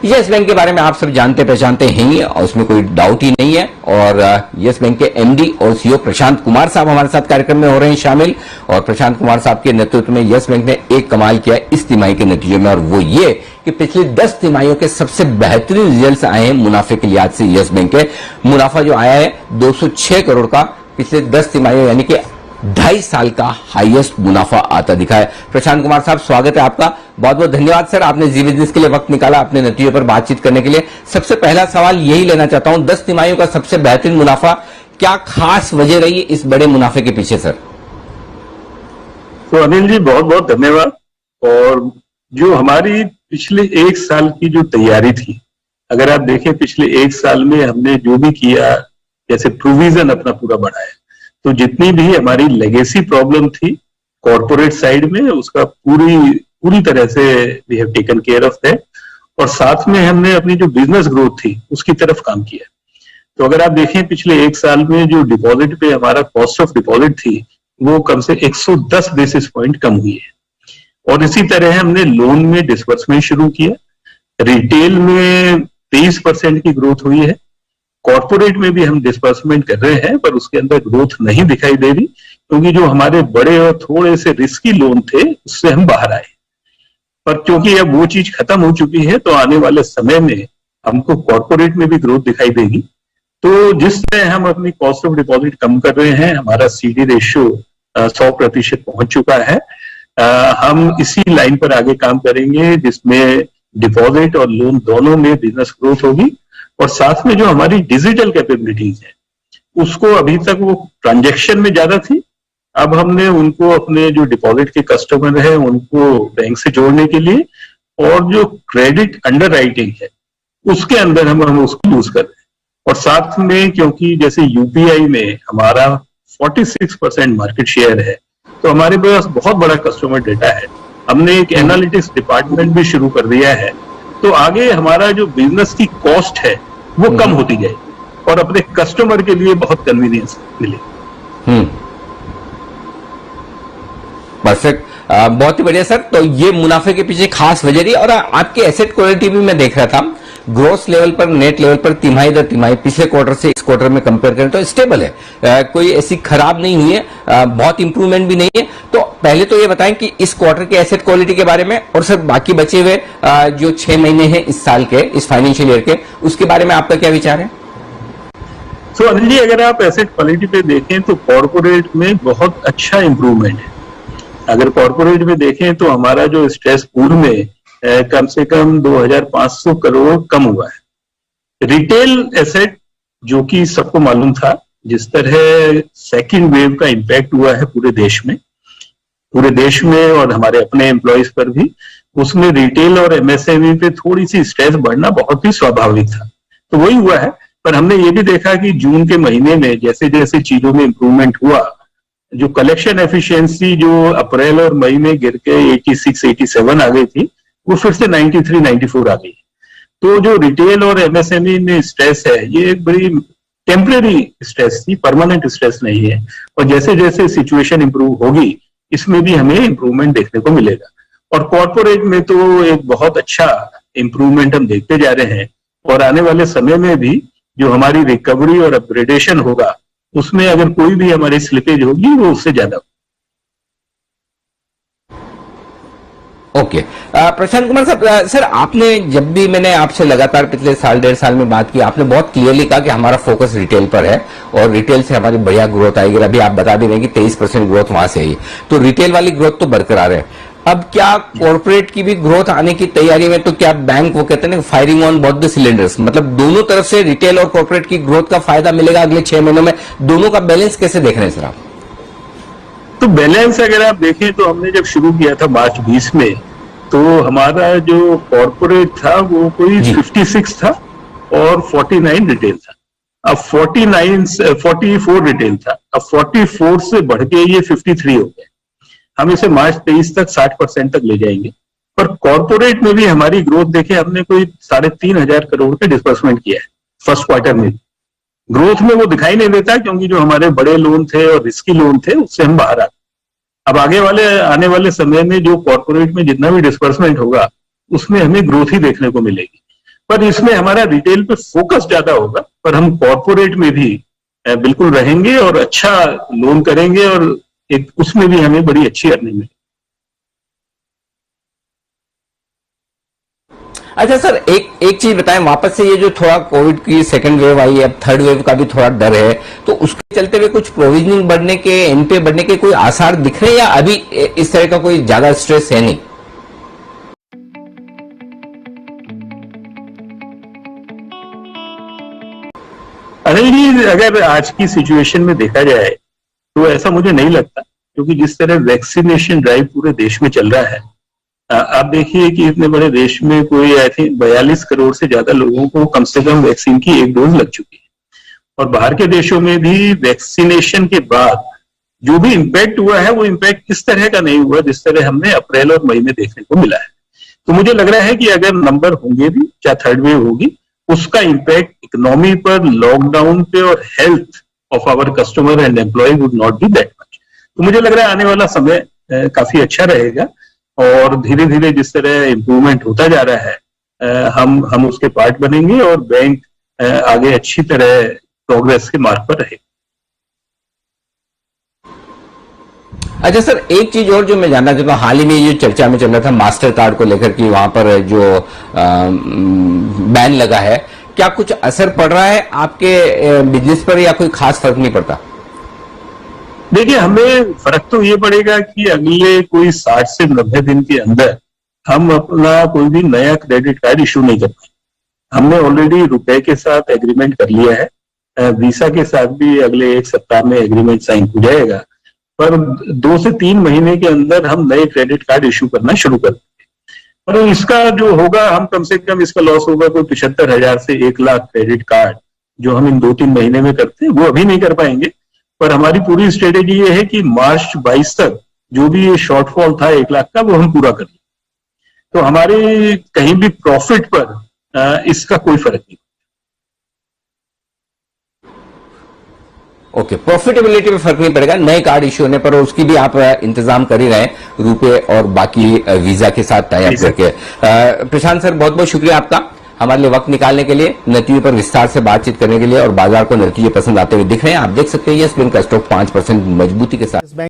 Yes bank के बारे में आप सब जानते पहचानते हैं और उसमें कोई डाउट ही नहीं है। और यस बैंक के एमडी और सीईओ प्रशांत कुमार साहब हमारे साथ कार्यक्रम में हो रहे हैं शामिल। और प्रशांत कुमार साहब के नेतृत्व में यस बैंक ने एक कमाल किया इस तिमाही के नतीजे में, और वो ये कि पिछली 10 तिमाहियों के सबसे बेहतरीन रिजल्ट आए हैं मुनाफे के लिहाज से। यस बैंक के मुनाफा जो आया है 206 करोड़ का पिछले 10 तिमाहियों, यानी कि 2.5 साल का हाईएस्ट मुनाफा आता दिखा है। प्रशांत कुमार साहब, स्वागत है आपका। बहुत बहुत धन्यवाद सर, आपने जी बिजनेस के लिए वक्त निकाला अपने नतीजों पर बातचीत करने के लिए। सबसे पहला सवाल यही लेना चाहता हूं, 10 तिमाहियों का सबसे बेहतरीन मुनाफा, क्या खास वजह रही इस बड़े मुनाफे के पीछे सर? तो अनिल जी बहुत बहुत धन्यवाद। और जो हमारी पिछले 1 साल की जो तैयारी थी, अगर आप देखें पिछले 1 साल में हमने जो भी किया, जैसे प्रोविजन अपना पूरा बढ़ाया, तो जितनी भी हमारी लेगेसी प्रॉब्लम थी कॉर्पोरेट साइड में, उसका पूरी तरह से we have taken care of that. और साथ में हमने अपनी जो बिजनेस ग्रोथ थी उसकी तरफ काम किया। तो अगर आप देखें पिछले 1 साल में जो डिपॉजिट पे हमारा कॉस्ट ऑफ डिपॉजिट थी वो कम से 110 बेसिस पॉइंट कम हुई है। और इसी तरह हमने लोन में डिसबर्समेंट शुरू किया, रिटेल में 23% की ग्रोथ हुई है, कॉर्पोरेट में भी हम डिस्बर्समेंट कर रहे हैं पर उसके अंदर ग्रोथ नहीं दिखाई दे रही, क्योंकि जो हमारे बड़े और थोड़े से रिस्की लोन थे उससे हम बाहर आए। पर क्योंकि अब वो चीज खत्म हो चुकी है तो आने वाले समय में हमको कॉर्पोरेट में भी ग्रोथ दिखाई देगी। तो जिस तरह हम अपनी कॉस्ट ऑफ डिपॉजिट कम कर रहे हैं, हमारा सीडी रेशियो 100% पहुंच चुका है। हम इसी लाइन पर आगे काम करेंगे जिसमें डिपॉजिट और लोन दोनों में बिजनेस ग्रोथ होगी। और साथ में जो हमारी डिजिटल कैपेबिलिटीज है उसको, अभी तक वो ट्रांजैक्शन में ज्यादा थी, अब हमने उनको अपने जो डिपॉजिट के कस्टमर है उनको बैंक से जोड़ने के लिए, और जो क्रेडिट अंडर राइटिंग है उसके अंदर हम उसको यूज कर रहे हैं। और साथ में क्योंकि जैसे यूपीआई में हमारा 46% मार्केट शेयर है, तो हमारे पास बहुत बड़ा कस्टमर डेटा है। हमने एक एनालिटिक्स डिपार्टमेंट भी शुरू कर दिया है, तो आगे हमारा जो बिजनेस की कॉस्ट है वो कम होती जाएगी और अपने कस्टमर के लिए बहुत कन्वीनियंस मिलेगी। परफेक्ट, बहुत ही बढ़िया सर। तो ये मुनाफे के पीछे खास वजह रही। और आपकी एसेट क्वालिटी भी मैं देख रहा था, ग्रोस लेवल पर, नेट लेवल पर तिमाही दर तिमाही पिछले क्वार्टर से इस क्वार्टर में कंपेयर करें तो स्टेबल है, कोई ऐसी खराब नहीं हुई है, बहुत इंप्रूवमेंट भी नहीं है। तो पहले तो ये बताएं कि इस क्वार्टर के एसेट क्वालिटी के बारे में, और सर बाकी बचे हुए जो 6 महीने हैं इस साल के, इस फाइनेंशियल ईयर के, उसके बारे में आपका क्या विचार है? तो अनिल जी, अगर आप एसेट क्वालिटी पे देखें तो कॉर्पोरेट में बहुत अच्छा इंप्रूवमेंट है। अगर कॉर्पोरेट में देखें तो हमारा जो स्ट्रेस पूल में कम से कम 2500 करोड़ कम हुआ है। रिटेल एसेट, जो कि सबको मालूम था, जिस तरह सेकंड वेव का इंपैक्ट हुआ है पूरे देश में और हमारे अपने एम्प्लॉयज पर भी, उसमें रिटेल और एमएसएमई पे थोड़ी सी स्ट्रेस बढ़ना बहुत ही स्वाभाविक था। तो वही हुआ है। पर हमने ये भी देखा कि जून के महीने में जैसे जैसे चीजों में इंप्रूवमेंट हुआ, जो कलेक्शन एफिशिएंसी जो अप्रैल और मई में गिर के 86-87 आ गई थी, वो फिर से 93-94 आ गई। तो जो रिटेल और एमएसएमई में स्ट्रेस है, ये एक बड़ी टेम्परेरी स्ट्रेस थी, परमानेंट स्ट्रेस नहीं है। और जैसे जैसे सिचुएशन इंप्रूव होगी, इसमें भी हमें इंप्रूवमेंट देखने को मिलेगा। और कॉर्पोरेट में तो एक बहुत अच्छा इंप्रूवमेंट हम देखते जा रहे हैं। और आने वाले समय में भी जो हमारी रिकवरी और अपग्रेडेशन होगा, उसमें अगर कोई भी हमारी स्लिपेज होगी वो उससे ज्यादा। ओके, प्रशांत कुमार साहब, सर आपने, जब भी मैंने आपसे लगातार पिछले 1.5 साल में बात की, आपने बहुत क्लियरली कहा कि हमारा फोकस रिटेल पर है और रिटेल से हमारी बढ़िया ग्रोथ आएगी। अभी आप बता भी रहे हैं कि 23% ग्रोथ वहां से आई, तो रिटेल वाली ग्रोथ तो बरकरार है। अब क्या कॉर्पोरेट की भी ग्रोथ आने की तैयारी में? तो क्या बैंक, वो कहते हैं ना, firing on both the cylinders, मतलब दोनों तरफ से रिटेल और कॉर्पोरेट की ग्रोथ का फायदा मिलेगा अगले 6 महीनों में? दोनों का बैलेंस कैसे देख रहे हैं सर आप? तो बैलेंस अगर आप देखें तो हमने जब शुरू किया था मार्च 20 में, तो हमारा जो कॉर्पोरेट था वो कोई 56 था और 49 रिटेल था। अब 44 रिटेल था, अब 44 से बढ़ के ये 53 हो गया। हम इसे मार्च 23 तक 60% तक ले जाएंगे। पर कॉर्पोरेट में भी हमारी ग्रोथ देखें, हमने कोई 3,500 करोड़ के डिस्बर्समेंट किया है फर्स्ट क्वार्टर में। ग्रोथ में वो दिखाई नहीं देता क्योंकि जो हमारे बड़े लोन थे और रिस्की लोन थे उससे हम बाहर आ गए। अब आने वाले समय में जो कॉर्पोरेट में जितना भी डिस्बर्समेंट होगा उसमें हमें ग्रोथ ही देखने को मिलेगी। पर इसमें हमारा रिटेल पे फोकस ज्यादा होगा, पर हम कॉर्पोरेट में भी बिल्कुल रहेंगे और अच्छा लोन करेंगे और एक उसमें भी हमें बड़ी अच्छी अर्निंग मिलेगी। अच्छा सर, एक चीज बताएं, वापस से ये जो थोड़ा कोविड की सेकंड वेव आई है, अब थर्ड वेव का भी थोड़ा डर है, तो उसके चलते हुए कुछ प्रोविजनिंग बढ़ने के, एनपीए बढ़ने के कोई आसार दिख रहे हैं, या अभी इस तरह का कोई ज्यादा स्ट्रेस है नहीं? अनिल जी, अगर आज की सिचुएशन में देखा जाए तो ऐसा मुझे नहीं लगता, क्योंकि जिस तरह वैक्सीनेशन ड्राइव पूरे देश में चल रहा है, आप देखिए कि इतने बड़े देश में कोई आई थिंक 42 करोड़ से ज्यादा लोगों को कम से कम वैक्सीन की एक डोज लग चुकी है। और बाहर के देशों में भी वैक्सीनेशन के बाद जो भी इम्पैक्ट हुआ है वो इम्पैक्ट इस तरह का नहीं हुआ जिस तरह हमने अप्रैल और मई में देखने को मिला है। तो मुझे लग रहा है कि अगर नंबर होंगे भी, चाहे थर्ड वेव होगी, उसका इम्पैक्ट इकोनॉमी पर, लॉकडाउन पे और health of our customer and employ would not be that much. तो मुझे लग रहा है आने वाला समय काफी अच्छा रहेगा और धीरे धीरे जिस तरह इम्प्रूवमेंट होता जा रहा है हम उसके पार्ट बनेंगे और बैंक आगे अच्छी तरह प्रोग्रेस के मार्ग पर रहेगा। अच्छा सर, एक चीज और जो मैं जानना चाहता हूँ, हाल ही में ये चर्चा में चल रहा था मास्टर कार्ड को लेकर कि वहां पर जो बैन लगा है, क्या कुछ असर पड़ रहा है आपके बिजनेस पर, या कोई खास फर्क नहीं पड़ता? देखिए, हमें फर्क तो ये पड़ेगा कि अगले कोई 60 से 90 दिन के अंदर हम अपना कोई भी नया क्रेडिट कार्ड इशू नहीं कर पाएंगे। हमने ऑलरेडी रुपए के साथ एग्रीमेंट कर लिया है, वीसा के साथ भी अगले एक सप्ताह में एग्रीमेंट साइन हो जाएगा, पर 2 से 3 महीने के अंदर हम नए क्रेडिट कार्ड इशू करना शुरू कर देंगे। और इसका जो होगा, हम कम से कम इसका लॉस होगा कोई 75,000 से 1 लाख क्रेडिट कार्ड जो हम इन 2-3 महीने में करते हैं, वो अभी नहीं कर पाएंगे। पर हमारी पूरी स्ट्रेटेजी ये है कि मार्च 22 तक जो भी ये शॉर्टफॉल था 1 लाख का, वो हम पूरा कर लें। तो हमारे कहीं भी प्रॉफिट पर इसका कोई फर्क नहीं। ओके, प्रॉफिटेबिलिटी में फर्क नहीं पड़ेगा नए कार्ड इश्यू होने पर, और उसकी भी आप इंतजाम कर ही रहे हैं रुपए और बाकी वीजा के साथ टाई अप करके। प्रशांत सर, बहुत बहुत शुक्रिया आपका हमारे लिए वक्त निकालने के लिए, नतीजों पर विस्तार से बातचीत करने के लिए, और बाजार को नतीजे पसंद आते हुए दिख रहे हैं। आप देख सकते हैं यस बैंक का स्टॉक 5% मजबूती के साथ